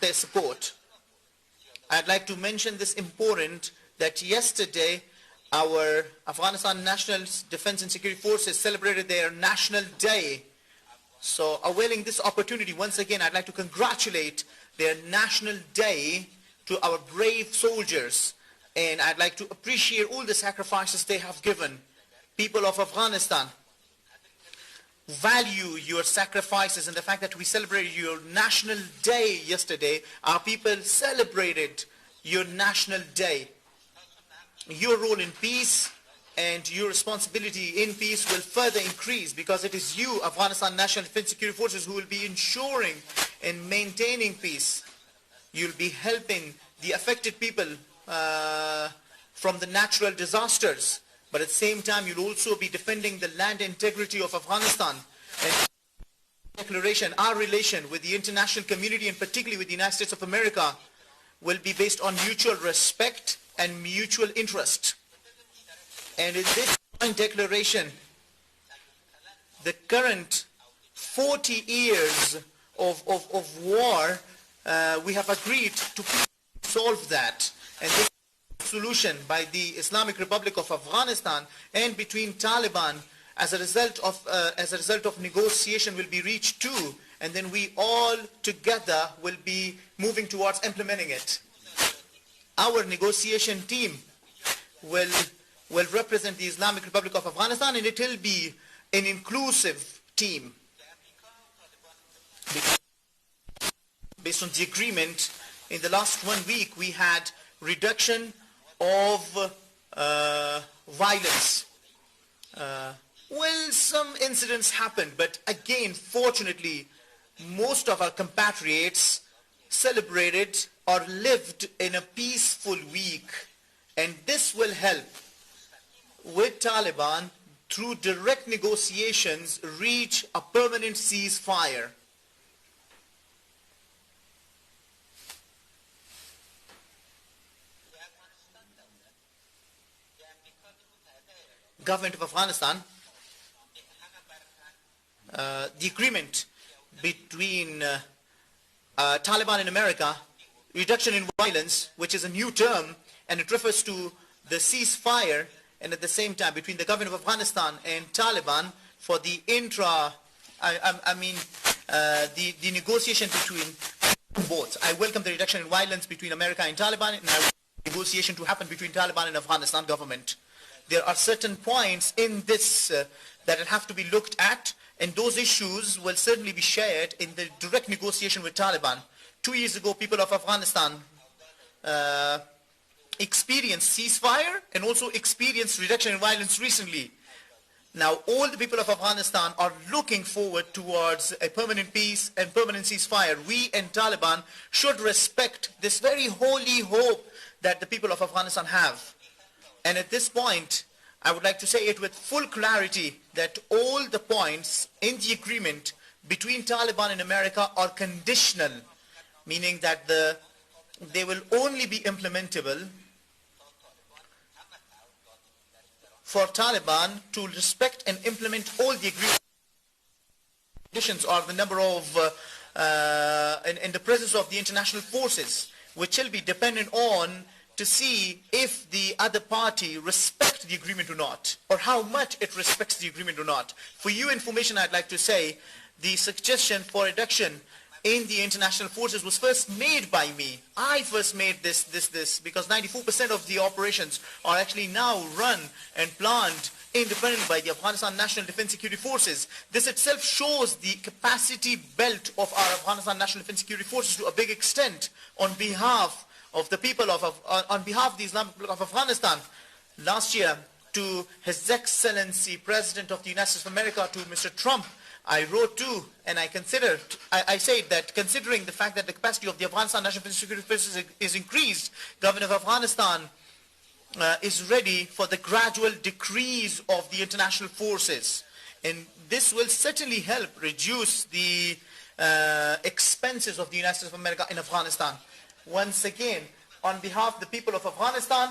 their support. I'd like to mention this important that yesterday our Afghanistan National Defense and Security Forces celebrated their National Day. So availing this opportunity, once again, I'd like to congratulate their National Day to our brave soldiers. And I'd like to appreciate all the sacrifices they have given. People of Afghanistan, value your sacrifices and the fact that we celebrated your National Day yesterday. Our people celebrated your National Day. Your role in peace and your responsibility in peace will further increase because it is you, Afghanistan National Defense Security Forces, who will be ensuring and maintaining peace. You'll be helping the affected people from the natural disasters. But at the same time, you'll also be defending the land integrity of Afghanistan. And declaration, our relation with the international community and particularly with the United States of America will be based on mutual respect and mutual interest. And in this joint declaration, the current 40 years of war, we have agreed to solve that. And this solution by the Islamic Republic of Afghanistan and between Taliban as a result of negotiation will be reached too, and then we all together will be moving towards implementing it. Our negotiation team will represent the Islamic Republic of Afghanistan, and it will be an inclusive team. Based on the agreement, in the last 1 week we had reduction of violence. Well, some incidents happened, but again, fortunately, most of our compatriots celebrated or lived in a peaceful week. And this will help with Taliban through direct negotiations reach a permanent ceasefire. Government of Afghanistan, the agreement between Taliban and America, reduction in violence, which is a new term, and it refers to the ceasefire, and at the same time between the government of Afghanistan and Taliban for the the negotiation between both. I welcome the reduction in violence between America and Taliban, and I want negotiation to happen between Taliban and Afghanistan government. There are certain points in this that will have to be looked at, and those issues will certainly be shared in the direct negotiation with Taliban. 2 years ago, people of Afghanistan experienced ceasefire and also experienced reduction in violence recently. Now, all the people of Afghanistan are looking forward towards a permanent peace and permanent ceasefire. We and Taliban should respect this very holy hope that the people of Afghanistan have. And at this point, I would like to say it with full clarity that all the points in the agreement between Taliban and America are conditional, meaning that they will only be implementable for Taliban to respect and implement all the agreement conditions or the number of, in the presence of the international forces, which will be dependent on to see if the other party respects the agreement or not, or how much it respects the agreement or not. For your information, I'd like to say the suggestion for reduction in the international forces was first made by me. I first made this because 94% of the operations are actually now run and planned independently by the Afghanistan National Defense Security Forces. This itself shows the capacity built of our Afghanistan National Defense Security Forces to a big extent on behalf of the people on behalf of the Islamic Republic of Afghanistan. Last year, to His Excellency President of the United States of America, to Mr. Trump, I wrote too, and I said that considering the fact that the capacity of the Afghanistan National Defense Security Forces is increased, Government of Afghanistan is ready for the gradual decrease of the international forces. And this will certainly help reduce the expenses of the United States of America in Afghanistan. Once again, on behalf of the people of Afghanistan,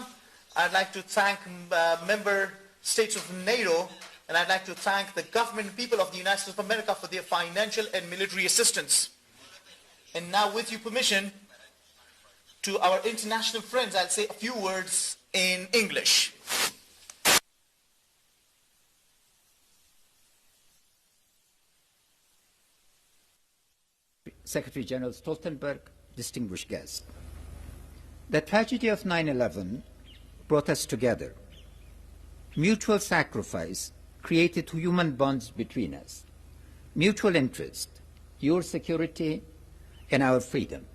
I'd like to thank member states of NATO, and I'd like to thank the government and people of the United States of America for their financial and military assistance. And now, with your permission, to our international friends, I'll say a few words in English. Secretary General Stoltenberg, distinguished guests. The tragedy of 9/11 brought us together. Mutual sacrifice created human bonds between us. Mutual interest, your security and our freedom,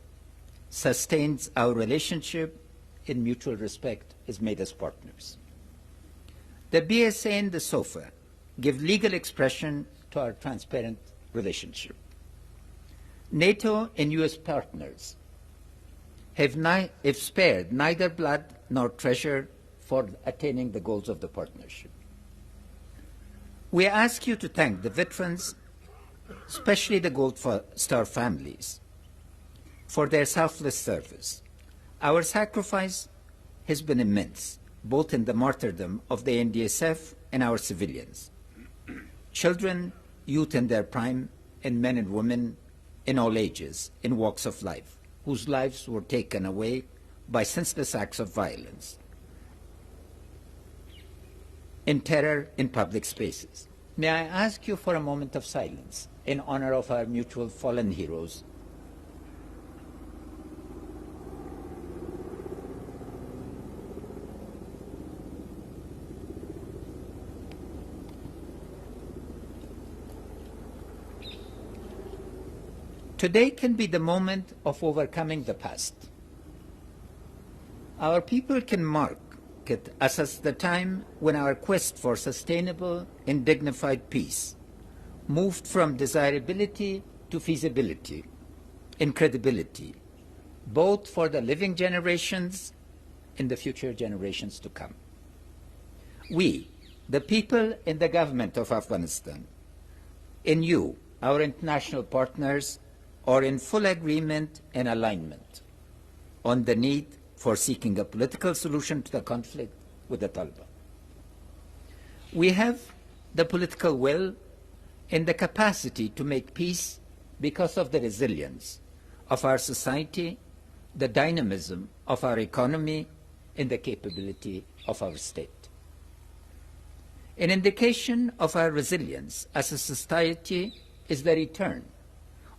sustains our relationship, and mutual respect has made us partners. The BSA and the SOFA give legal expression to our transparent relationship. NATO and US partners have spared neither blood nor treasure for attaining the goals of the partnership. We ask you to thank the veterans, especially the Gold Star families, for their selfless service. Our sacrifice has been immense, both in the martyrdom of the NDSF and our civilians. Children, youth in their prime, and men and women in all ages, in walks of life, whose lives were taken away by senseless acts of violence and terror in public spaces. May I ask you for a moment of silence in honor of our mutual fallen heroes. Today can be the moment of overcoming the past. Our people can mark it as the time when our quest for sustainable and dignified peace moved from desirability to feasibility and credibility, both for the living generations and the future generations to come. We, the people and the government of Afghanistan, and you, our international partners, are in full agreement and alignment on the need for seeking a political solution to the conflict with the Taliban. We have the political will and the capacity to make peace because of the resilience of our society, the dynamism of our economy, and the capability of our state. An indication of our resilience as a society is the return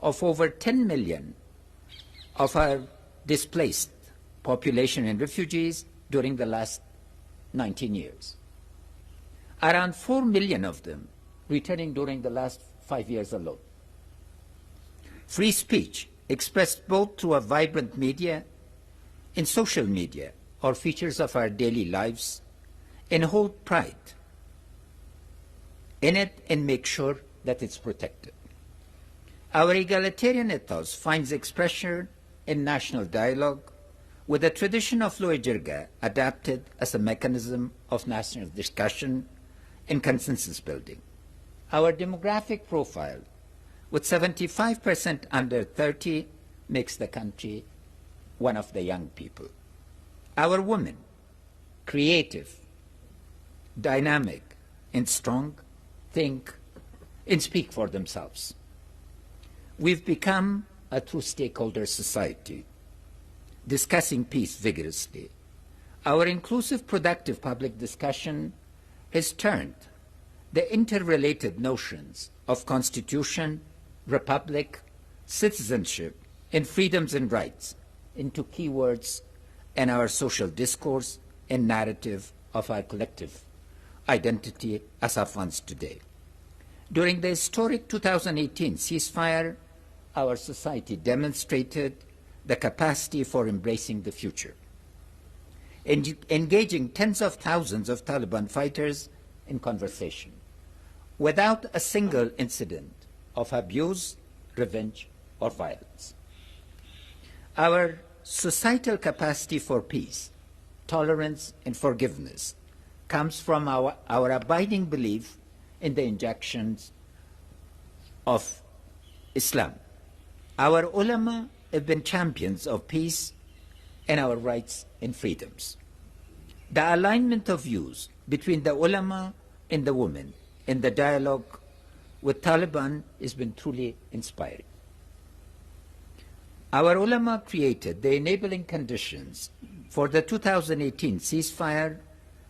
of over 10 million of our displaced population and refugees during the last 19 years. Around 4 million of them returning during the last 5 years alone. Free speech, expressed both through a vibrant media and social media, are features of our daily lives, and hold pride in it and make sure that it's protected. Our egalitarian ethos finds expression in national dialogue, with the tradition of Loy Jirga adapted as a mechanism of national discussion and consensus building. Our demographic profile, with 75% under 30, makes the country one of the young people. Our women, creative, dynamic, and strong, think and speak for themselves. We've become a true stakeholder society, discussing peace vigorously. Our inclusive, productive public discussion has turned the interrelated notions of constitution, republic, citizenship, and freedoms and rights into keywords in our social discourse and narrative of our collective identity as Afghans today. During the historic 2018 ceasefire, our society demonstrated the capacity for embracing the future, engaging tens of thousands of Taliban fighters in conversation, without a single incident of abuse, revenge, or violence. Our societal capacity for peace, tolerance, and forgiveness comes from our abiding belief in the injunctions of Islam. Our ulama have been champions of peace and our rights and freedoms. The alignment of views between the ulama and the women in the dialogue with Taliban has been truly inspiring. Our ulama created the enabling conditions for the 2018 ceasefire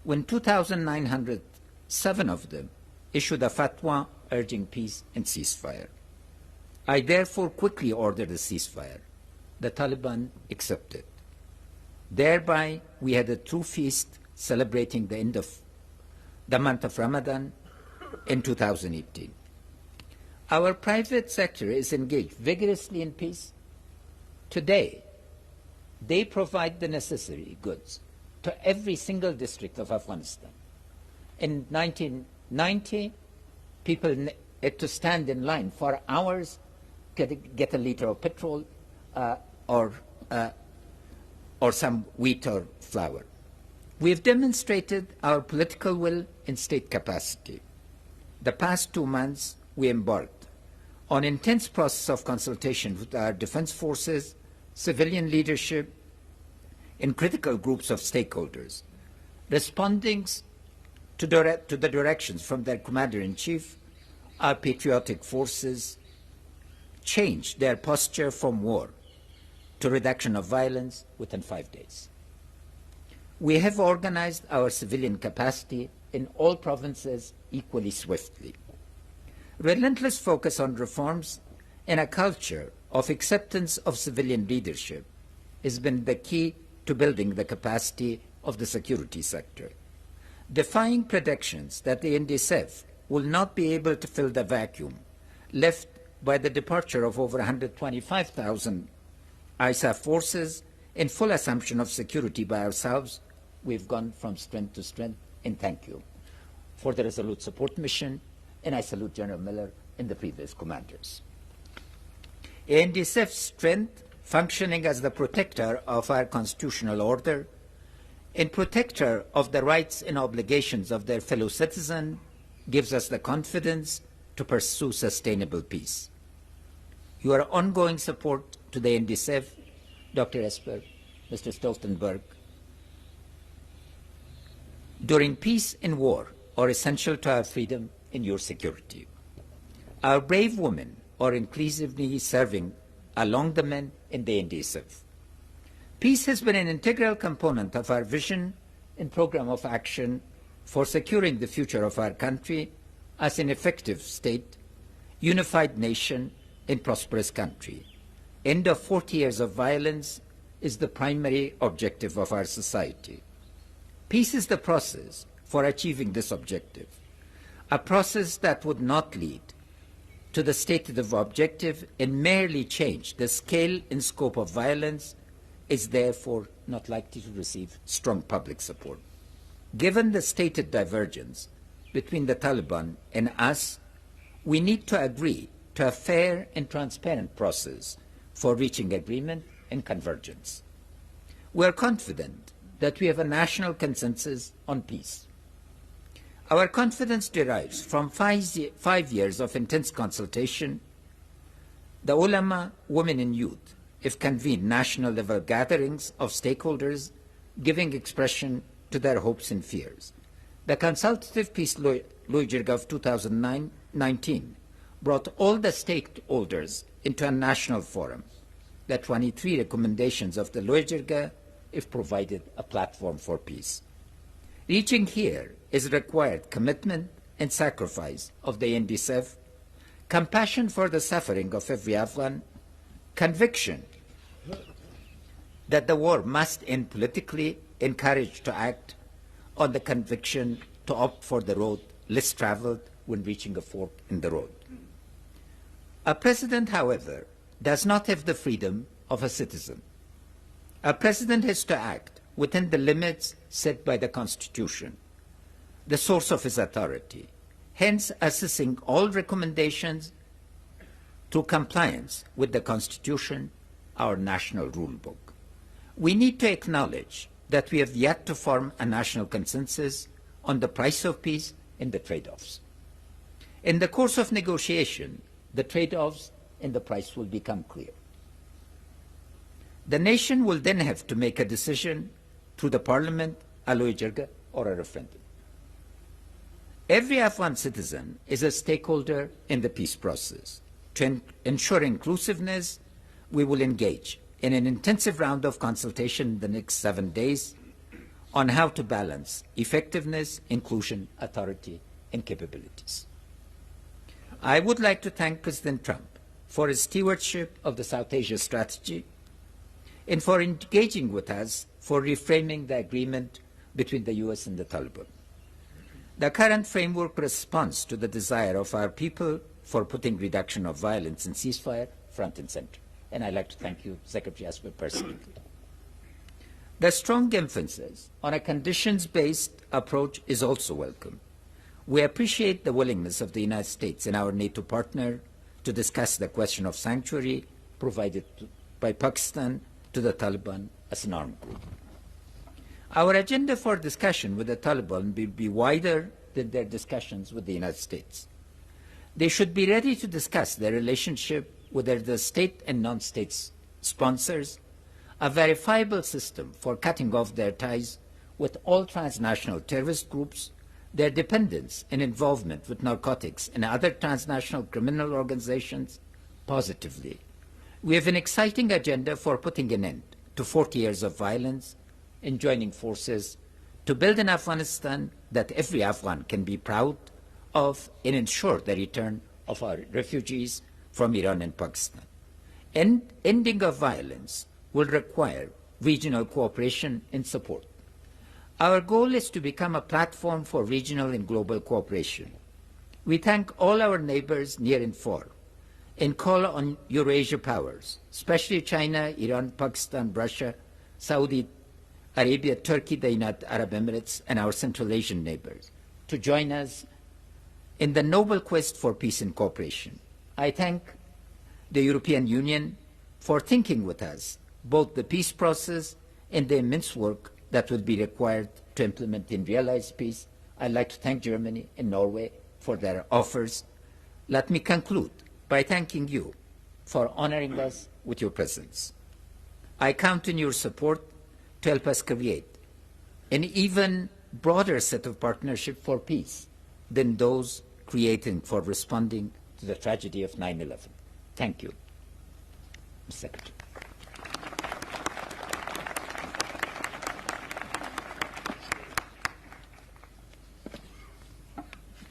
when 2,907 of them issued a fatwa urging peace and ceasefire. I therefore quickly ordered a ceasefire. The Taliban accepted. Thereby, we had a true feast celebrating the end of the month of Ramadan in 2018. Our private sector is engaged vigorously in peace. Today, they provide the necessary goods to every single district of Afghanistan. In 1990, people had to stand in line for hours to get a liter of petrol or some wheat or flour. We have demonstrated our political will and state capacity. The past 2 months, we embarked on intense process of consultation with our defense forces, civilian leadership, and critical groups of stakeholders, responding to the directions from their commander-in-chief. Our patriotic forces changed their posture from war to reduction of violence within 5 days. We have organized our civilian capacity in all provinces equally swiftly. Relentless focus on reforms and a culture of acceptance of civilian leadership has been the key to building the capacity of the security sector. Defying predictions that the NDSF will not be able to fill the vacuum left by the departure of over 125,000 ISAF forces in full assumption of security by ourselves, we've gone from strength to strength, and thank you for the resolute support mission, and I salute General Miller and the previous commanders. NDSF's strength, functioning as the protector of our constitutional order and protector of the rights and obligations of their fellow citizens, gives us the confidence to pursue sustainable peace. Your ongoing support to the NDSF, Dr. Esper, Mr. Stoltenberg, during peace and war are essential to our freedom and your security. Our brave women are increasingly serving along the men in the NDSF. Peace has been an integral component of our vision and program of action for securing the future of our country as an effective state, unified nation, and prosperous country. End of 40 years of violence is the primary objective of our society. Peace is the process for achieving this objective, a process that would not lead to the stated objective and merely change the scale and scope of violence is therefore not likely to receive strong public support. Given the stated divergence between the Taliban and us, we need to agree to a fair and transparent process for reaching agreement and convergence. We are confident that we have a national consensus on peace. Our confidence derives from 5 years of intense consultation. The ulama, women and youth have convened national-level gatherings of stakeholders giving expression to their hopes and fears. The consultative peace Loijirga of 2019 brought all the stakeholders into a national forum. The 23 recommendations of the Loijirga have provided a platform for peace. Reaching here is required commitment and sacrifice of the NDSF, compassion for the suffering of every Afghan, conviction that the war must end politically, and courage to act on the conviction to opt for the road less traveled when reaching a fork in the road. A president, however, does not have the freedom of a citizen. A president has to act within the limits set by the Constitution, the source of his authority, hence assessing all recommendations through compliance with the Constitution, our national rule book. We need to acknowledge that we have yet to form a national consensus on the price of peace and the trade-offs. In the course of negotiation, the trade-offs and the price will become clear. The nation will then have to make a decision through the parliament, a Loijirga, or a referendum. Every Afghan citizen is a stakeholder in the peace process. To ensure inclusiveness, we will engage in an intensive round of consultation in the next 7 days on how to balance effectiveness, inclusion, authority, and capabilities. I would like to thank President Trump for his stewardship of the South Asia strategy and for engaging with us for reframing the agreement between the U.S. and the Taliban. The current framework responds to the desire of our people for putting reduction of violence and ceasefire front and center. And I'd like to thank you, Secretary Esper, personally. The strong emphasis on a conditions-based approach is also welcome. We appreciate the willingness of the United States and our NATO partner to discuss the question of sanctuary provided by Pakistan to the Taliban as an armed group. Our agenda for discussion with the Taliban will be wider than their discussions with the United States. They should be ready to discuss their relationship with the state and non-state sponsors, a verifiable system for cutting off their ties with all transnational terrorist groups, their dependence and involvement with narcotics and other transnational criminal organizations positively. We have an exciting agenda for putting an end to 40 years of violence and joining forces to build an Afghanistan that every Afghan can be proud of and ensure the return of our refugees from Iran and Pakistan. Ending of violence will require regional cooperation and support. Our goal is to become a platform for regional and global cooperation. We thank all our neighbors near and far and call on Eurasia powers, especially China, Iran, Pakistan, Russia, Saudi Arabia, Turkey, the United Arab Emirates, and our Central Asian neighbors, to join us in the noble quest for peace and cooperation. I thank the European Union for thinking with us both the peace process and the immense work that will be required to implement and realize peace. I'd like to thank Germany and Norway for their offers. Let me conclude by thanking you for honoring us with your presence. I count on your support to help us create an even broader set of partnership for peace than those created for responding to the tragedy of 9/11. Thank you, Mr. Secretary.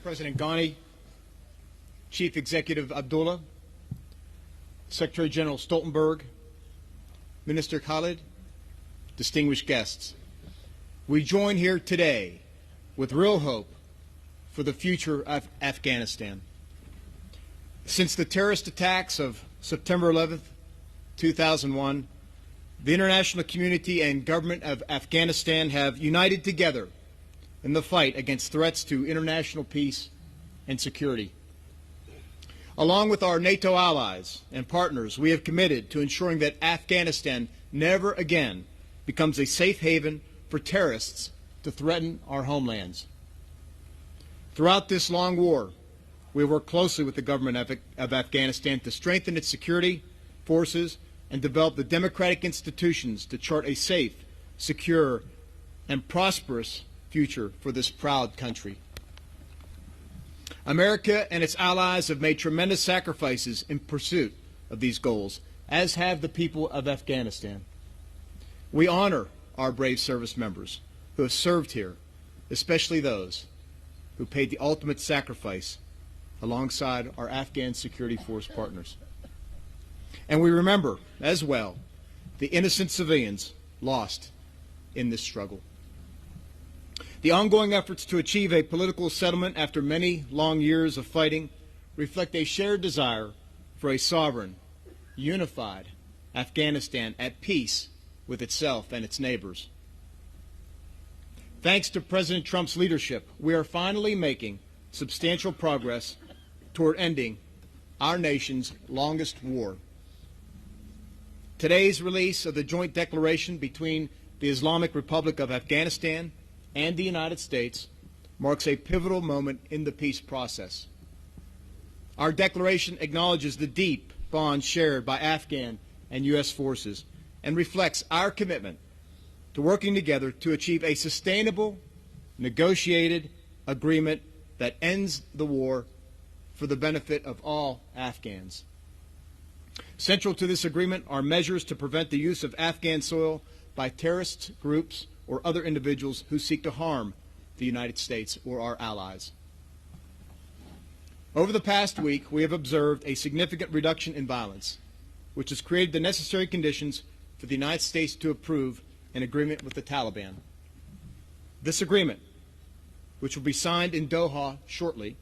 President Ghani, Chief Executive Abdullah, Secretary General Stoltenberg, Minister Khalid, distinguished guests, we join here today with real hope for the future of Afghanistan. Since the terrorist attacks of September 11th, 2001, the international community and government of Afghanistan have united together in the fight against threats to international peace and security. Along with our NATO allies and partners, we have committed to ensuring that Afghanistan never again becomes a safe haven for terrorists to threaten our homelands. Throughout this long war, we work closely with the government of Afghanistan to strengthen its security forces and develop the democratic institutions to chart a safe, secure, and prosperous future for this proud country. America and its allies have made tremendous sacrifices in pursuit of these goals, as have the people of Afghanistan. We honor our brave service members who have served here, especially those who paid the ultimate sacrifice alongside our Afghan security force partners. And we remember, as well, the innocent civilians lost in this struggle. The ongoing efforts to achieve a political settlement after many long years of fighting reflect a shared desire for a sovereign, unified Afghanistan at peace with itself and its neighbors. Thanks to President Trump's leadership, we are finally making substantial progress toward ending our nation's longest war. Today's release of the joint declaration between the Islamic Republic of Afghanistan and the United States marks a pivotal moment in the peace process. Our declaration acknowledges the deep bond shared by Afghan and U.S. forces and reflects our commitment to working together to achieve a sustainable, negotiated agreement that ends the war for the benefit of all Afghans. Central to this agreement are measures to prevent the use of Afghan soil by terrorist groups or other individuals who seek to harm the United States or our allies. Over the past week, we have observed a significant reduction in violence, which has created the necessary conditions for the United States to approve an agreement with the Taliban. This agreement, which will be signed in Doha shortly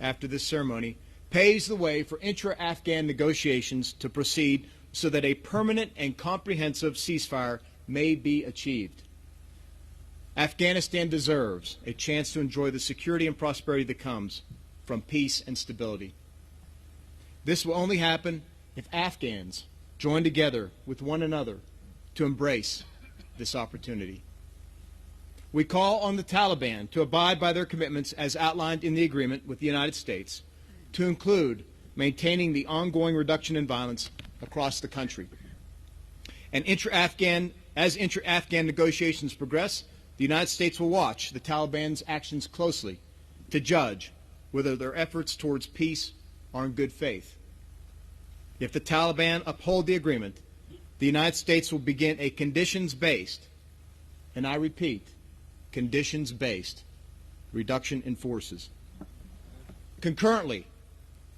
after this ceremony, paves the way for intra-Afghan negotiations to proceed so that a permanent and comprehensive ceasefire may be achieved. Afghanistan deserves a chance to enjoy the security and prosperity that comes from peace and stability. This will only happen if Afghans join together with one another to embrace this opportunity. We call on the Taliban to abide by their commitments as outlined in the agreement with the United States, to include maintaining the ongoing reduction in violence across the country. And as intra-Afghan negotiations progress, the United States will watch the Taliban's actions closely to judge whether their efforts towards peace are in good faith. If the Taliban uphold the agreement, the United States will begin a conditions-based, and I repeat, conditions-based reduction in forces. Concurrently,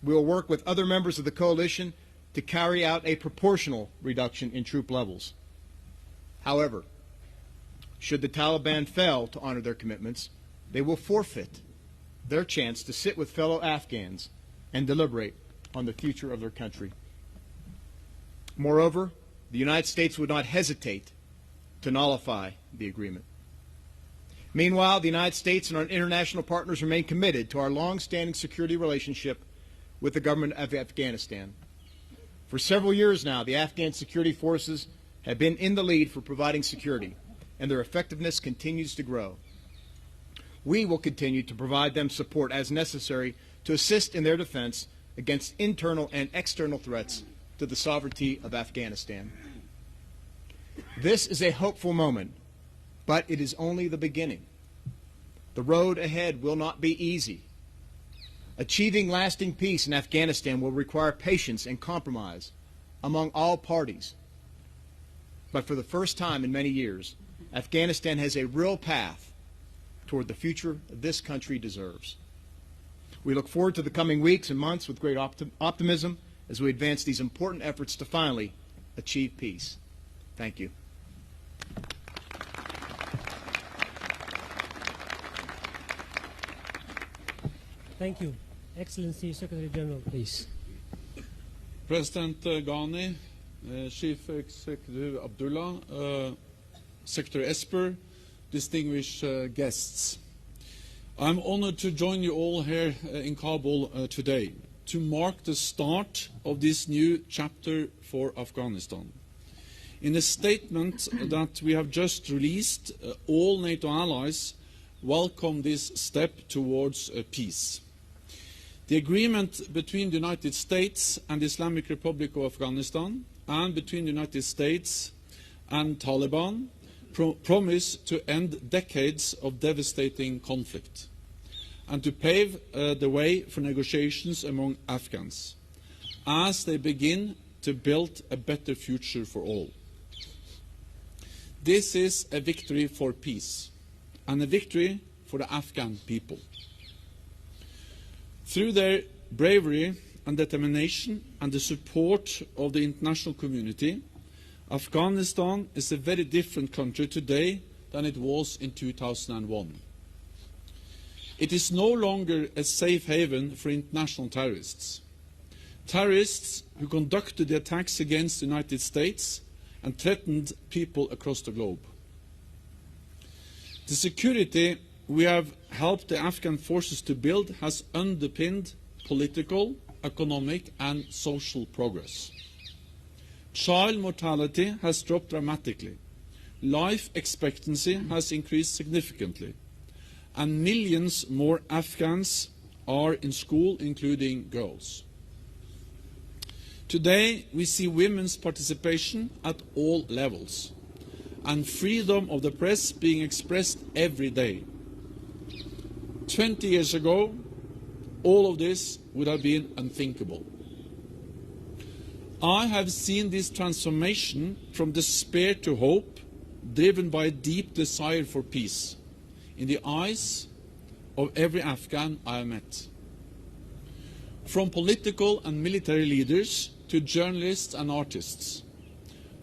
we will work with other members of the coalition to carry out a proportional reduction in troop levels. However, should the Taliban fail to honor their commitments, they will forfeit their chance to sit with fellow Afghans and deliberate on the future of their country. Moreover, the United States would not hesitate to nullify the agreement. Meanwhile, the United States and our international partners remain committed to our long-standing security relationship with the government of Afghanistan. For several years now, the Afghan security forces have been in the lead for providing security, and their effectiveness continues to grow. We will continue to provide them support as necessary to assist in their defense against internal and external threats to the sovereignty of Afghanistan. This is a hopeful moment, but it is only the beginning. The road ahead will not be easy. Achieving lasting peace in Afghanistan will require patience and compromise among all parties. But for the first time in many years, Afghanistan has a real path toward the future this country deserves. We look forward to the coming weeks and months with great optimism as we advance these important efforts to finally achieve peace. Thank you. Thank you. Excellency Secretary General, please. President Ghani, Chief Executive Abdullah, Secretary Esper, distinguished guests. I'm honored to join you all here in Kabul today to mark the start of this new chapter for Afghanistan. In a statement that we have just released, all NATO allies welcome this step towards peace. The agreement between the United States and the Islamic Republic of Afghanistan and between the United States and Taliban promise to end decades of devastating conflict and to pave the way for negotiations among Afghans as they begin to build a better future for all. This is a victory for peace and a victory for the Afghan people. Through their bravery and determination and the support of the international community, Afghanistan is a very different country today than it was in 2001. It is no longer a safe haven for international terrorists. Terrorists who conducted the attacks against the United States and threatened people across the globe. The security we have helped the Afghan forces to build has underpinned political, economic and social progress. Child mortality has dropped dramatically. Life expectancy has increased significantly. And millions more Afghans are in school, including girls. Today, we see women's participation at all levels and freedom of the press being expressed every day. 20 years ago, all of this would have been unthinkable. I have seen this transformation from despair to hope, driven by a deep desire for peace, in the eyes of every Afghan I have met. From political and military leaders to journalists and artists,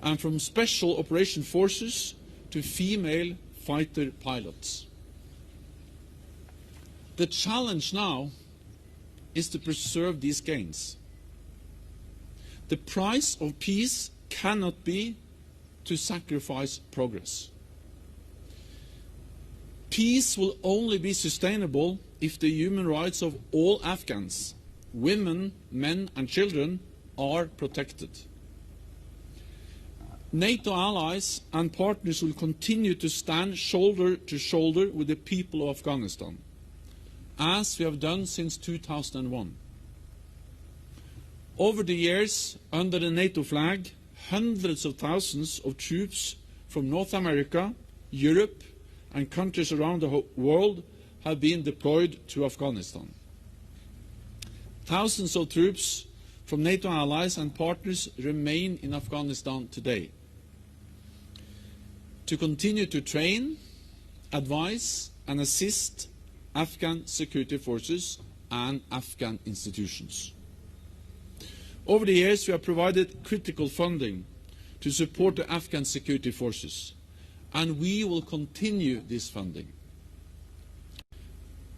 and from special operation forces to female fighter pilots. The challenge now is to preserve these gains. The price of peace cannot be to sacrifice progress. Peace will only be sustainable if the human rights of all Afghans, women, men and children, are protected. NATO allies and partners will continue to stand shoulder to shoulder with the people of Afghanistan, as we have done since 2001. Over the years, under the NATO flag, hundreds of thousands of troops from North America, Europe, and countries around the world have been deployed to Afghanistan. Thousands of troops from NATO allies and partners remain in Afghanistan today to continue to train, advise, and assist Afghan security forces and Afghan institutions. Over the years, we have provided critical funding to support the Afghan security forces, and we will continue this funding.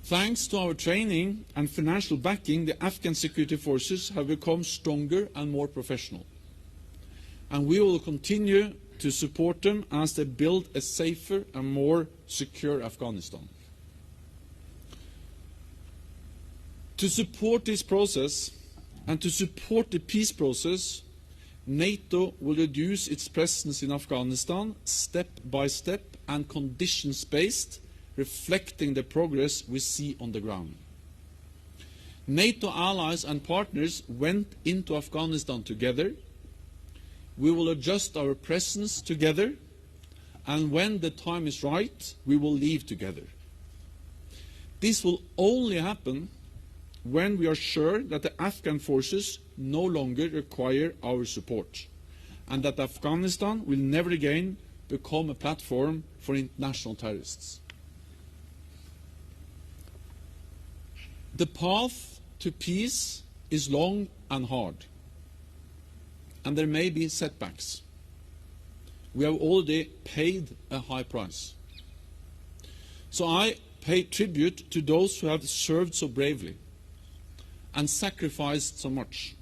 Thanks to our training and financial backing, the Afghan security forces have become stronger and more professional, and we will continue to support them as they build a safer and more secure Afghanistan. To support this process and to support the peace process, NATO will reduce its presence in Afghanistan step by step and conditions-based, reflecting the progress we see on the ground. NATO allies and partners went into Afghanistan together. We will adjust our presence together, and when the time is right, we will leave together. This will only happen when we are sure that the Afghan forces no longer require our support, and that Afghanistan will never again become a platform for international terrorists. The path to peace is long and hard, and there may be setbacks. We have already paid a high price. So I pay tribute to those who have served so bravely and sacrificed so much,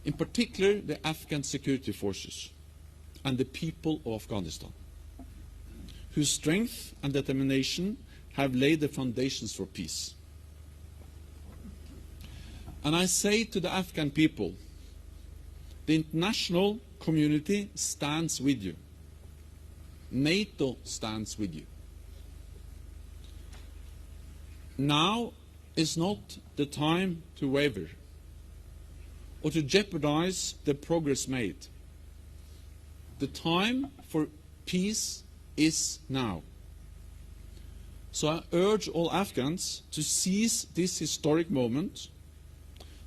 in particular the Afghan security forces and the people of Afghanistan, whose strength and determination have laid the foundations for peace. And I say to the Afghan people, the international community stands with you. NATO stands with you. Now is not the time to waver or to jeopardize the progress made. The time for peace is now. So I urge all Afghans to seize this historic moment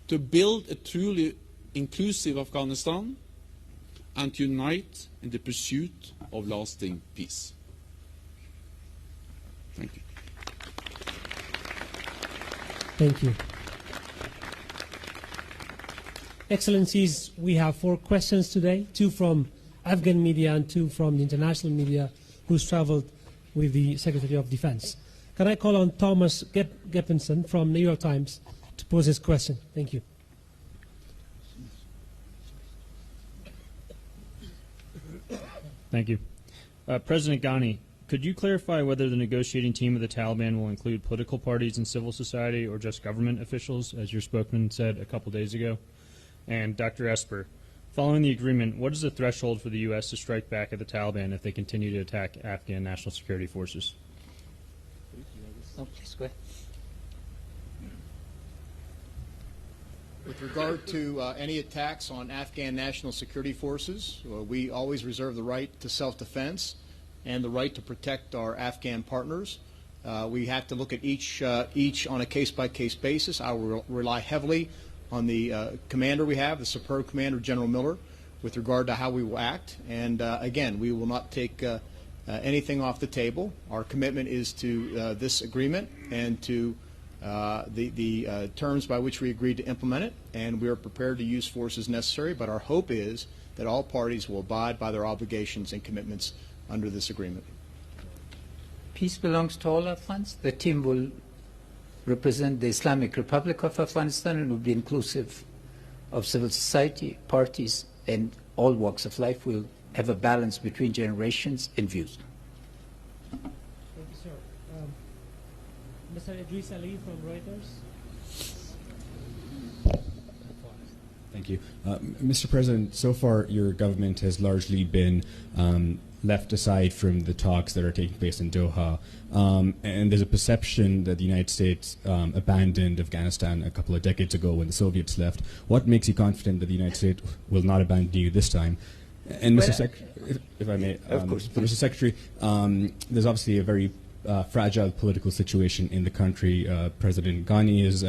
to build a truly inclusive Afghanistan and to unite in the pursuit of lasting peace. Thank you. Thank you. Excellencies, we have 4 questions today, 2 from Afghan media and 2 from the international media who's traveled with the Secretary of Defense. Can I call on Thomas Geppinson from New York Times to pose his question? Thank you. Thank you. President Ghani, could you clarify whether the negotiating team of the Taliban will include political parties and civil society or just government officials, as your spokesman said a couple days ago? And Dr. Esper, following the agreement, what is the threshold for the U.S. to strike back at the Taliban if they continue to attack Afghan national security forces? Oh, please go ahead. With regard to any attacks on Afghan national security forces, we always reserve the right to self-defense and the right to protect our Afghan partners. We have to look at each on a case-by-case basis. I will rely heavily on the commander we have, the superb commander, General Miller, with regard to how we will act. And again, we will not take anything off the table. Our commitment is to this agreement and to the terms by which we agreed to implement it, and we are prepared to use force as necessary, but our hope is that all parties will abide by their obligations and commitments under this agreement. Peace belongs to all Afghans. The team will represent the Islamic Republic of Afghanistan and will be inclusive of civil society, parties, and all walks of life. We'll have a balance between generations and views. Thank you, sir. Mr. Idris Ali from Reuters. Thank you. Mr. President, so far your government has largely been left aside from the talks that are taking place in Doha. And there's a perception that the United States abandoned Afghanistan a couple of decades ago when the Soviets left. What makes you confident that the United States will not abandon you this time? And Mr. Secretary, if I may, of course, Mr. Secretary, there's obviously a very fragile political situation in the country. President Ghani has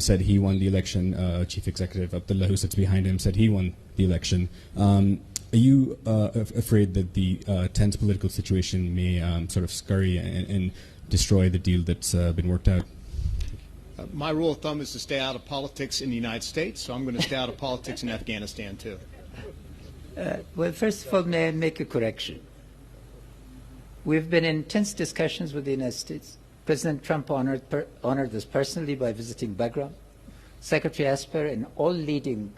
said he won the election. Chief Executive Abdullah, who sits behind him, said he won the election. Are you afraid that the tense political situation may sort of scurry and destroy the deal that's been worked out? My rule of thumb is to stay out of politics in the United States, so I'm going to stay out of politics in Afghanistan, too. Well, first of all, may I make a correction? We've been in intense discussions with the United States. President Trump honored us personally by visiting Bagram. Secretary Esper and all leading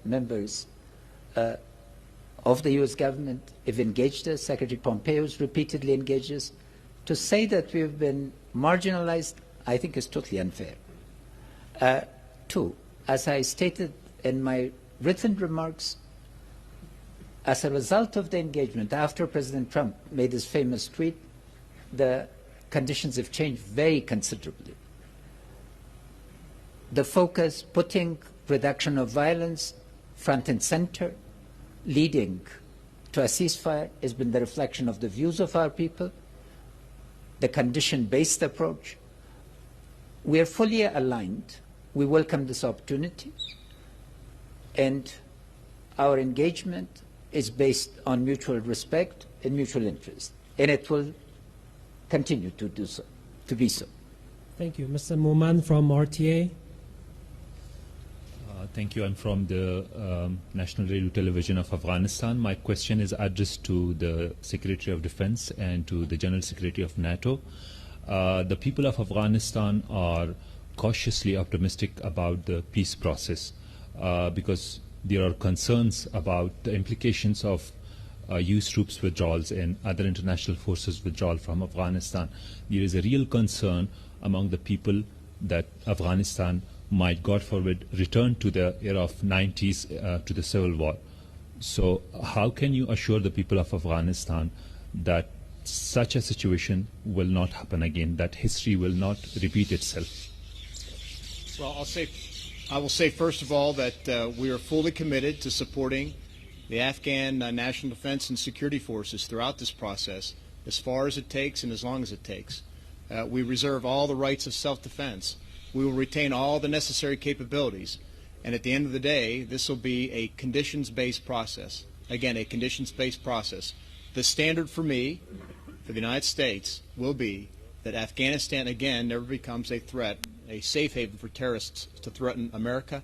members of the U.S. government have engaged us. Secretary Pompeo has repeatedly engaged us. To say that we've been marginalized, I think is totally unfair. Two, as I stated in my written remarks, as a result of the engagement, after President Trump made his famous tweet, the conditions have changed very considerably. The focus, putting reduction of violence front and center, leading to a ceasefire, has been the reflection of the views of our people, the condition-based approach. We are fully aligned. We welcome this opportunity, and our engagement is based on mutual respect and mutual interest, and it will continue to do so, to be so. Thank you. Mr. Moman from RTA. Thank you. I'm from the National Radio Television of Afghanistan. My question is addressed to the Secretary of Defense and to the General Secretary of NATO. The people of Afghanistan are cautiously optimistic about the peace process because there are concerns about the implications of US troops withdrawals and other international forces withdrawal from Afghanistan. There is a real concern among the people that Afghanistan might, God forbid, return to the era of 90s to the civil war. So how can you assure the people of Afghanistan that such a situation will not happen again, that history will not repeat itself? Well, I will say first of all that we are fully committed to supporting the Afghan National Defense and Security Forces throughout this process, as far as it takes and as long as it takes. We reserve all the rights of self-defense. We will retain all the necessary capabilities. And at the end of the day, this will be a conditions-based process. Again, a conditions-based process. The standard for me, for the United States, will be that Afghanistan, again, never becomes a threat, a safe haven for terrorists to threaten America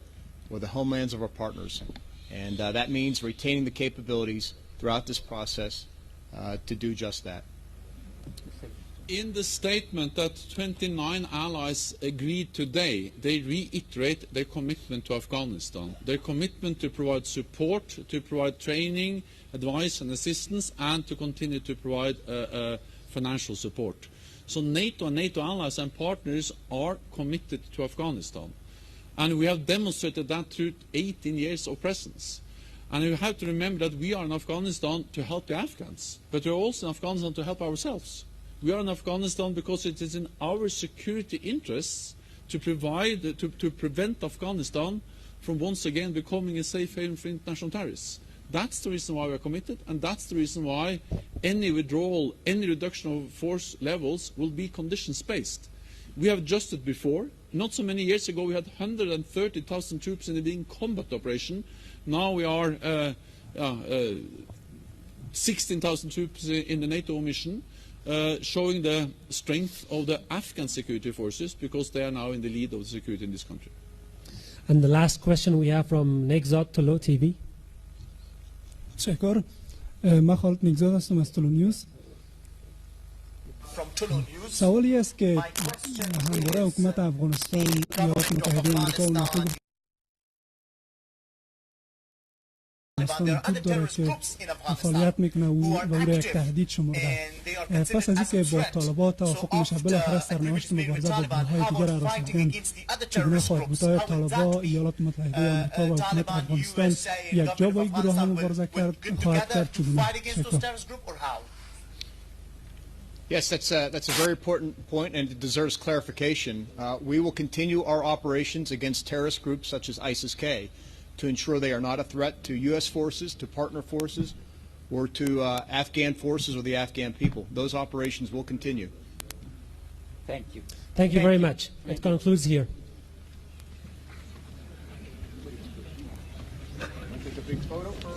or the homelands of our partners. And that means retaining the capabilities throughout this process to do just that. In the statement that 29 allies agreed today, they reiterate their commitment to Afghanistan, their commitment to provide support, to provide training, advice and assistance, and to continue to provide financial support. So NATO and NATO allies and partners are committed to Afghanistan. And we have demonstrated that through 18 years of presence. And you have to remember that we are in Afghanistan to help the Afghans, but we are also in Afghanistan to help ourselves. We are in Afghanistan because it is in our security interests to provide, to prevent Afghanistan from once again becoming a safe haven for international terrorists. That's the reason why we are committed, and that's the reason why any withdrawal, any reduction of force levels will be conditions-based. We have adjusted before not so many years ago, we had 130,000 troops in the big combat operation. Now we are 16,000 troops in the NATO mission, showing the strength of the Afghan security forces because they are now in the lead of the security in this country. And the last question we have from Nexot Tolo TV. تشکر. من خالد نگزاد هستم از تولو نیوز. سوالی است که همواره حکومت افغانستان، ایالات متحده آمریکا و ناتو وجود داره که فعالیت میکنه و او را یک تهدید شمرده. پس از اینکه با طالبان توافق میشه بالاخره سرنوشت مبارزه با گروه‌های دیگر عراقیان چگونه خواهد بود؟ آیا طالبان، ایالات متحده آمریکا و حکومت افغانستان یک جا با این گروه ها مبارزه خواهد کرد چگونه؟ Yes, that's a very important point, and it deserves clarification. We will continue our operations against terrorist groups such as ISIS-K to ensure they are not a threat to U.S. forces, to partner forces, or to Afghan forces or the Afghan people. Those operations will continue. Thank you. Thank you very much. It concludes here. Take a big photo for